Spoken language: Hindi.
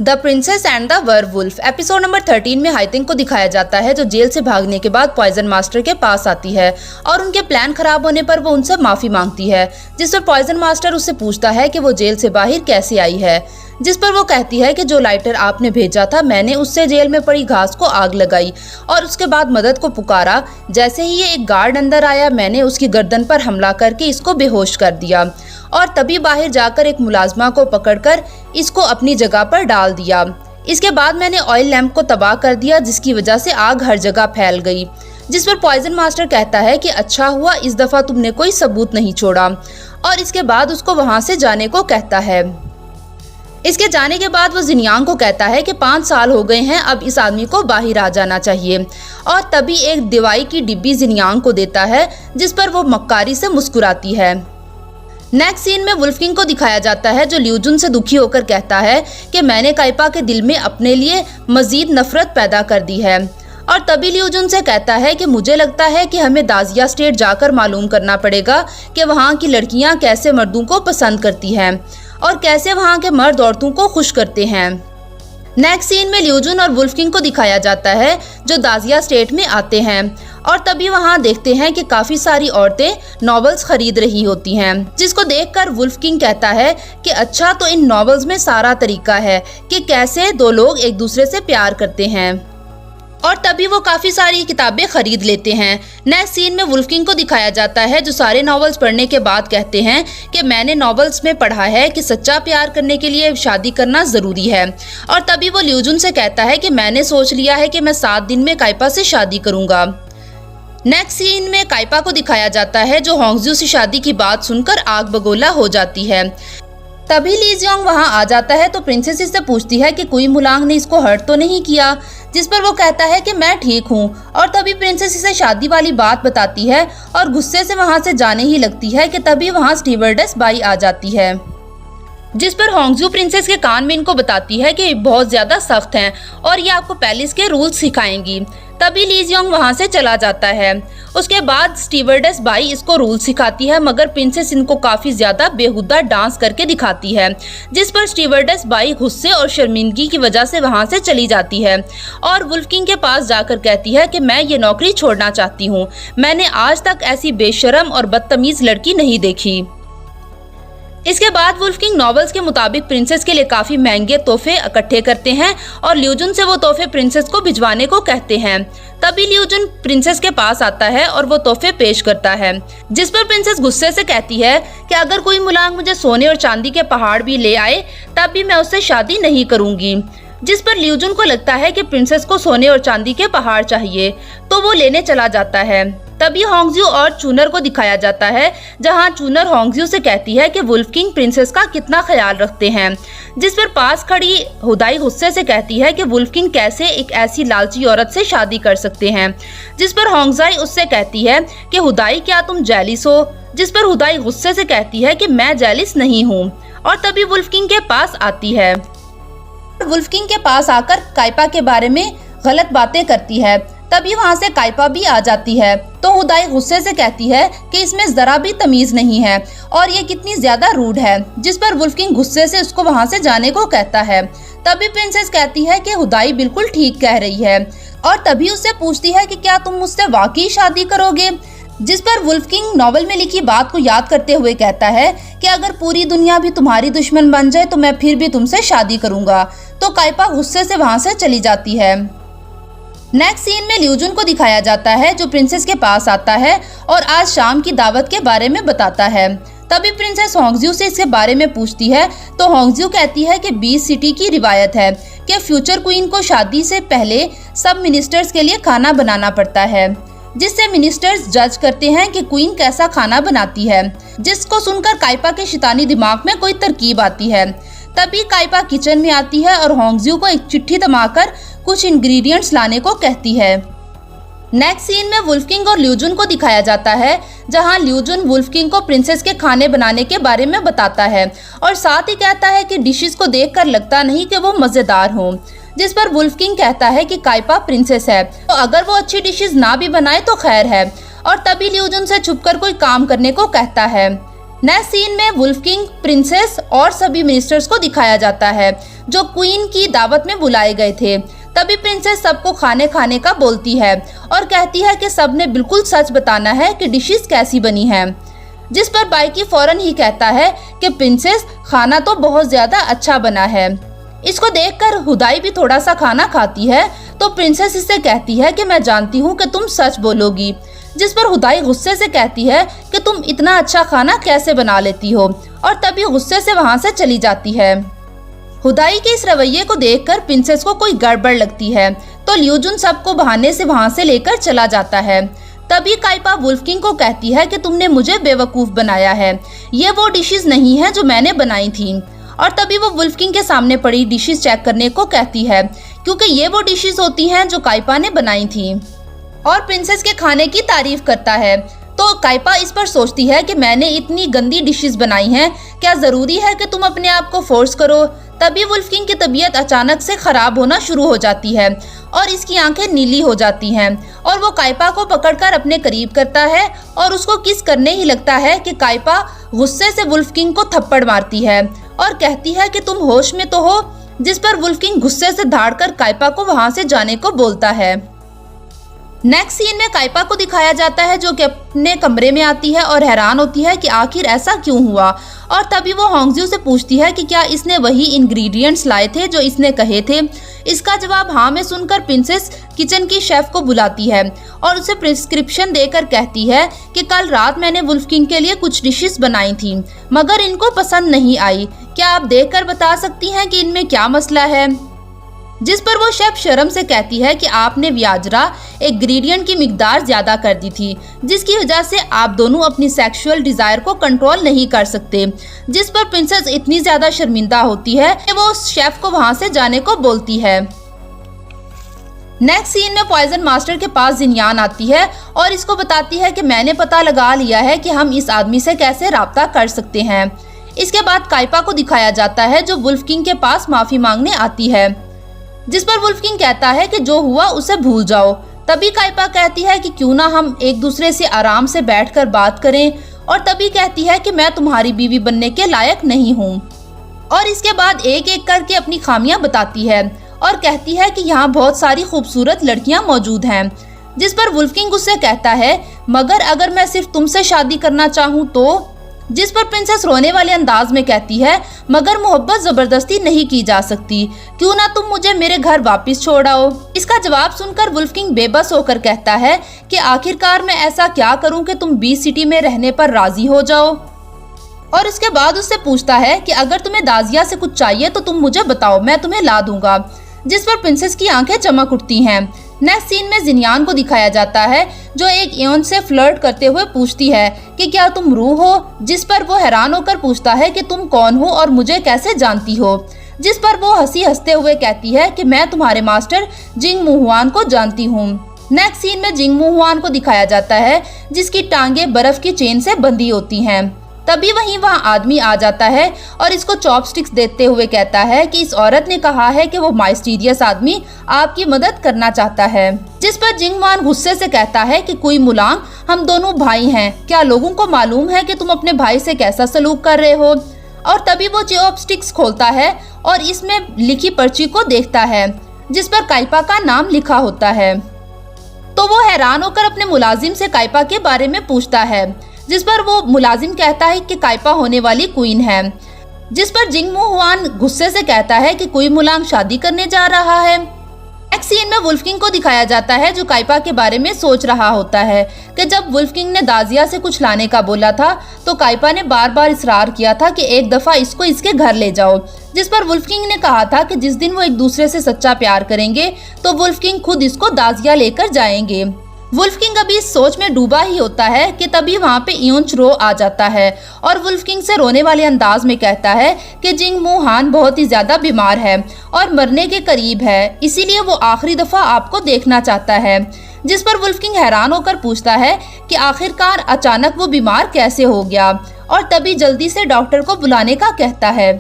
The princess and the werewolf episode number 13 में हाइतिंग को दिखाया जाता है, जो जेल से भागने के बाद पॉइजन मास्टर के पास आती है और उनके प्लान खराब होने पर वो उनसे माफी मांगती है, जिस पर पॉइजन मास्टर उससे पूछता है कि वो जेल से बाहर कैसे आई है, जिस पर वो कहती है कि जो लाइटर आपने भेजा था मैंने उससे जेल में पड़ी घास को आग लगाई और उसके बाद मदद को पुकारा। जैसे ही ये एक गार्ड अंदर आया मैंने उसकी गर्दन पर हमला करके इसको बेहोश कर दिया और तभी बाहर जाकर एक मुलाजमा को पकड़कर इसको अपनी जगह पर डाल दिया। इसके बाद मैंने ऑयल लैंप को तबाह कर दिया, जिसकी वजह से आग हर जगह फैल गई। जिस पर पॉइजन मास्टर कहता है कि अच्छा हुआ इस दफा तुमने कोई सबूत नहीं छोड़ा, और इसके बाद उसको वहां से जाने को कहता है। इसके जाने के बाद वो जिनियांग को कहता है कि 5 साल हो गए हैं, अब इस आदमी को बाहर आ जाना चाहिए, और तभी एक दवाई की डिब्बी जिनियांग को देता है, जिस पर वो मक्कारी से मुस्कुराती है। नेक्स्ट सीन में वुल्फ किंग को दिखाया जाता है, जो ल्यूजुन से दुखी होकर कहता है कि मैंने काइपा के दिल में अपने लिए मजीद नफरत पैदा कर दी है, और तभी ल्यूजुन से कहता है कि मुझे लगता है कि हमें दाजिया स्टेट जाकर मालूम करना पड़ेगा कि वहाँ की लड़कियाँ कैसे मर्दों को पसंद करती हैं और कैसे वहाँ के मर्द औरतों को खुश करते हैं। नेक्स्ट सीन में ल्यूजुन और वुल्फ किंग को दिखाया जाता है, जो दाजिया स्टेट में आते हैं, और तभी वहाँ देखते हैं कि काफी सारी औरतें नॉवेल्स खरीद रही होती हैं, जिसको देखकर वुल्फ किंग कहता है कि अच्छा तो इन नॉवेल्स में सारा तरीका है कि कैसे दो लोग एक दूसरे से प्यार करते हैं, और तभी वो काफी सारी किताबें खरीद लेते हैं। नेक्स्ट सीन में वुल्फ किंग को दिखाया जाता है, जो सारे नॉवेल्स पढ़ने के बाद कहते हैं कि मैंने नॉवेल्स में पढ़ा है कि सच्चा प्यार करने के लिए शादी करना जरूरी है, और तभी वो ल्यूजुन से कहता है कि मैंने सोच लिया है कि मैं 7 दिन में काइपा से शादी करूंगा। नेक्स्ट सीन में काइपा को दिखाया जाता है, जो होंगज्यू से शादी की बात सुनकर आग बगोला हो जाती है। तभी ली जियोंग वहां आ जाता है, तो प्रिंसेस इससे पूछती है कि कुई मुलांग ने इसको हर्ट तो नहीं किया, जिस पर वो कहता है कि मैं ठीक हूँ, और तभी प्रिंसेस इसे शादी वाली बात बताती है और गुस्से से वहां से जाने ही लगती है कि तभी वहां स्टीवर्डेस बाई आ जाती है, जिस पर होंगज्यू प्रिंसेस के कान में इनको बताती है कि बहुत ज्यादा सख्त हैं और ये आपको पैलेस के रूल्स सिखाएंगी। तभी ली जियोंग वहां से चला जाता है। उसके बाद स्टीवर्डेस बाई इसको रूल सिखाती है, मगर प्रिंसेस इनको काफी ज्यादा बेहुदा डांस करके दिखाती है, जिस पर स्टीवर्डेस बाई गुस्से और शर्मिंदगी की वजह से वहां से चली जाती है और वुल्फ किंग के पास जाकर कहती है कि मैं ये नौकरी छोड़ना चाहती हूँ, मैंने आज तक ऐसी बेशरम और बदतमीज लड़की नहीं देखी। इसके बाद वुल्फ किंग नॉवेल्स के मुताबिक प्रिंसेस के लिए काफी महंगे तोहफे इकट्ठे करते हैं और ल्यूजुन से वो तोहफे प्रिंसेस को भिजवाने को कहते हैं। तभी ल्यूजुन प्रिंसेस के पास आता है और वो तोहफे पेश करता है, जिस पर प्रिंसेस गुस्से से कहती है कि अगर कोई मुलांग मुझे सोने और चांदी के पहाड़ भी ले आए तब भी मैं उससे शादी नहीं करूंगी। जिस पर ल्यूजुन को लगता है कि प्रिंसेस को सोने और चांदी के पहाड़ चाहिए, तो वो लेने चला जाता है। तभी होंगज्यू और चूनर को दिखाया जाता है, जहां चूनर होंगज्यू से कहती है कि वुल्फ किंग प्रिंसेस का कितना ख्याल रखते हैं, जिस पर पास खड़ी हुदाई गुस्से से कहती है कि वुल्फ किंग कैसे एक ऐसी लालची औरत से शादी कर सकते हैं, जिस पर होंगजाई उससे कहती है कि हुदाई क्या तुम जेलिस हो, जिस पर हुदाई गुस्से से कहती है कि मैं जेलिस नहीं हूँ, और तभी वुल्फ किंग के पास आती है। वुल्फ किंग के पास आकर काइपा के बारे में गलत बातें करती है। तभी वहां से काइपा भी आ जाती है, तो हुदाई गुस्से से कहती है कि इसमें जरा भी तमीज नहीं है और ये कितनी ज्यादा रूड है, जिस पर वुल्फ किंग गुस्से से उसको वहां से जाने को कहता है। तभी प्रिंसेस कहती है कि हुदाई बिल्कुल ठीक कह रही है, और तभी उससे पूछती है कि क्या तुम मुझसे वाकई शादी करोगे, जिस पर वुल्फ किंग नॉवेल में लिखी बात को याद करते हुए कहता है कि अगर पूरी दुनिया भी तुम्हारी दुश्मन बन जाए तो मैं फिर भी तुमसे शादी करूंगा। तो काइपा गुस्से से वहां से चली जाती है। नेक्स्ट सीन में ल्यूजुन को दिखाया जाता है, जो प्रिंसेस के पास आता है और आज शाम की दावत के बारे में बताता है। तभी प्रिंसेस होंगज्यू से इसके बारे में पूछती है, तो होंगज्यू कहती है कि 20 सिटी की रिवायत है कि फ्यूचर क्वीन को शादी से पहले सब मिनिस्टर्स के लिए खाना बनाना पड़ता है, जिससे मिनिस्टर्स जज करते हैं कि क्वीन कैसा खाना बनाती है, जिसको सुनकर काइपा के शैतानी दिमाग में कोई तरकीब आती है। तभी काइपा किचन में आती है और होंगज्यू को एक चिट्ठी थमाकर कुछ इंग्रेडिएंट्स लाने को कहती है। नेक्स्ट सीन में वुल्फ किंग और ल्यूजुन को दिखाया जाता है, जहां ल्यूजुन वुल्फ किंग को प्रिंसेस के खाने बनाने के बारे में बताता है और साथ ही कहता है कि डिशेस को देखकर लगता नहीं कि वो मजेदार हों, जिस पर वुल्फ किंग कहता है कि काइपा प्रिंसेस है, तो अगर वो अच्छी डिशेस ना भी बनाए तो खैर है, और तभी ल्यूजुन से छुपकर कोई काम करने को कहता है। नेक्स्ट सीन में वुल्फ किंग, प्रिंसेस और सभी मिनिस्टर्स को दिखाया जाता है, जो क्वीन की दावत में बुलाए गए थे। तभी प्रिंसेस सबको खाने खाने का बोलती है और कहती है कि सबने बिल्कुल सच बताना है कि डिशेस कैसी बनी हैं। जिस पर बाइकी फौरन ही कहता है कि प्रिंसेस खाना तो बहुत ज्यादा अच्छा बना है। इसको देखकर हुदाई भी थोड़ा सा खाना खाती है तो प्रिंसेस इससे कहती है कि मैं जानती हूँ कि तुम सच बोलोगी। जिस पर हुदाई गुस्से से कहती है कि तुम इतना अच्छा खाना कैसे बना लेती हो, और तभी गुस्से से वहाँ से चली जाती है। हुदाई के इस रवैये को देखकर प्रिंसेस को कोई गड़बड़ लगती है तो ल्यूजुन सबको बहाने से वहाँ से लेकर चला जाता है। तभी काइपा वुल्फ किंग को कहती है कि तुमने मुझे बेवकूफ बनाया है, ये वो डिशेस नहीं है जो मैंने बनाई थी। और तभी वो वुल्फ किंग के सामने पड़ी डिशेस चेक करने को कहती है, क्योंकि ये वो डिशेस होती हैं जो काइपा ने बनाई थी, और प्रिंसेस के खाने की तारीफ करता है। तो काइपा इस पर सोचती है कि मैंने इतनी गंदी डिशेस बनाई हैं, क्या जरूरी है कि तुम अपने आप को फोर्स करो। तभी वुल्फ किंग की तबीयत अचानक से खराब होना शुरू हो जाती है और इसकी आंखें नीली हो जाती हैं, और वो काइपा को पकड़कर अपने करीब करता है और उसको किस करने ही लगता है कि काइपा गुस्से से वुल्फ किंग को थप्पड़ मारती है और कहती है कि तुम होश में तो हो। जिस पर वुल्फ किंग गुस्से से धाड़कर काइपा को वहां से जाने को बोलता है। नेक्स्ट सीन में काइपा को दिखाया जाता है जो कि अपने कमरे में आती है और हैरान होती है कि आखिर ऐसा क्यों हुआ। और तभी वो होंगज्यू से पूछती है कि क्या इसने वही इंग्रेडिएंट्स लाए थे जो इसने कहे थे। इसका जवाब हाँ में सुनकर प्रिंसेस किचन की शेफ को बुलाती है और उसे प्रिस्क्रिप्शन देकर कहती है कि कल रात मैंने वुल्फ किंग के लिए कुछ डिशेस बनाई थी, मगर इनको पसंद नहीं आई। क्या आप देखकर बता सकती हैं कि इनमें क्या मसला है। जिस पर वो शेफ शर्म से कहती है कि आपने व्याजरा इंग्रेडिएंट की मिकदार ज्यादा कर दी थी, जिसकी वजह से आप दोनों अपनी सेक्सुअल डिजायर को कंट्रोल नहीं कर सकते। जिस पर प्रिंसेस इतनी ज्यादा शर्मिंदा होती है कि वो उस शेफ को वहां से जाने को बोलती है। नेक्स्ट सीन में पॉइजन मास्टर के पास जिनयान आती है और इसको बताती है कि मैंने पता लगा लिया है कि हम इस आदमी से कैसे राब्ता कर सकते हैं। इसके बाद काइपा को दिखाया जाता है जो वुल्फ किंग के पास माफी मांगने आती है। जिस पर वुल्फ किंग कहता है कि जो हुआ उसे भूल जाओ। तभी काइपा कहती है कि क्यों ना हम एक दूसरे से आराम से बैठकर बात करें, और तभी कहती है कि मैं तुम्हारी बीवी बनने के लायक नहीं हूँ। और इसके बाद एक एक करके अपनी खामियां बताती है और कहती है कि यहाँ बहुत सारी खूबसूरत लड़कियां मौजूद हैं। जिस पर वुल्फ किंग उससे कहता है मगर अगर मैं सिर्फ तुमसे शादी करना चाहूँ तो। जिस पर प्रिंसेस रोने वाले अंदाज में कहती है मगर मोहब्बत जबरदस्ती नहीं की जा सकती, क्यों ना तुम मुझे मेरे घर वापस छोड़ आओ। इसका जवाब सुनकर वुल्फ किंग बेबस होकर कहता है कि आखिरकार मैं ऐसा क्या करूं कि तुम बीच सिटी में रहने पर राजी हो जाओ। और इसके बाद उससे पूछता है कि अगर तुम्हें दाजिया से कुछ चाहिए तो तुम मुझे बताओ, मैं तुम्हें ला दूंगा। जिस पर प्रिंसेस की आंखें चमक उठती हैं। नेक्स्ट सीन में जिनयान को दिखाया जाता है जो एक एवन से फ्लर्ट करते हुए पूछती है कि क्या तुम रूह हो। जिस पर वो हैरान होकर पूछता है कि तुम कौन हो और मुझे कैसे जानती हो। जिस पर वो हंसते हुए कहती है कि मैं तुम्हारे मास्टर जिंग मुहुआन को जानती हूँ। नेक्स्ट सीन में जिंग मुहुआन को दिखाया जाता है जिसकी टांगे बर्फ की चेन से बंधी होती हैं। तभी वहाँ आदमी आ जाता है और इसको चॉपस्टिक्स देते हुए कहता है कि इस औरत ने कहा है कि वो माइस्टीरियस आदमी आपकी मदद करना चाहता है। जिस पर जिंगमान गुस्से से कहता है कि कोई मुलांग, हम दोनों भाई हैं, क्या लोगों को मालूम है कि तुम अपने भाई से कैसा सलूक कर रहे हो। और तभी वो चॉपस्टिक्स खोलता है और इसमें लिखी पर्ची को देखता है जिस पर काइपा का नाम लिखा होता है। तो वो हैरान होकर अपने मुलाजिम से काइपा के बारे में पूछता है। जिस पर वो मुलाजिम कहता है कि काइपा होने वाली क्वीन है। जिस पर जिंग मुहुआन गुस्से से कहता है कि कोई मुलांग शादी करने जा रहा है। नेक्स्ट सीन में वुल्फ किंग को दिखाया जाता है जो काइपा के बारे में सोच रहा होता है कि जब वुल्फ किंग ने दाजिया से कुछ लाने का बोला था तो काइपा ने बार बार इसरार किया था कि एक दफा इसको इसके घर ले जाओ। जिस पर वुल्फ किंग ने कहा था कि जिस दिन वो एक दूसरे से सच्चा प्यार करेंगे तो वुल्फ किंग खुद इसको दाजिया लेकर जाएंगे। वुल्फ किंग अभी इस सोच में डूबा ही होता है कि तभी वहाँ पे इयोन च्रो आ जाता है और वुल्फ किंग से रोने वाले अंदाज में कहता है कि जिंग मुहान बहुत ही ज्यादा बीमार है और मरने के करीब है, इसीलिए वो आखिरी दफा आपको देखना चाहता है। जिस पर वुल्फ किंग हैरान होकर पूछता है कि आखिरकार अचानक वो बीमार कैसे हो गया, और तभी जल्दी से डॉक्टर को बुलाने का कहता है।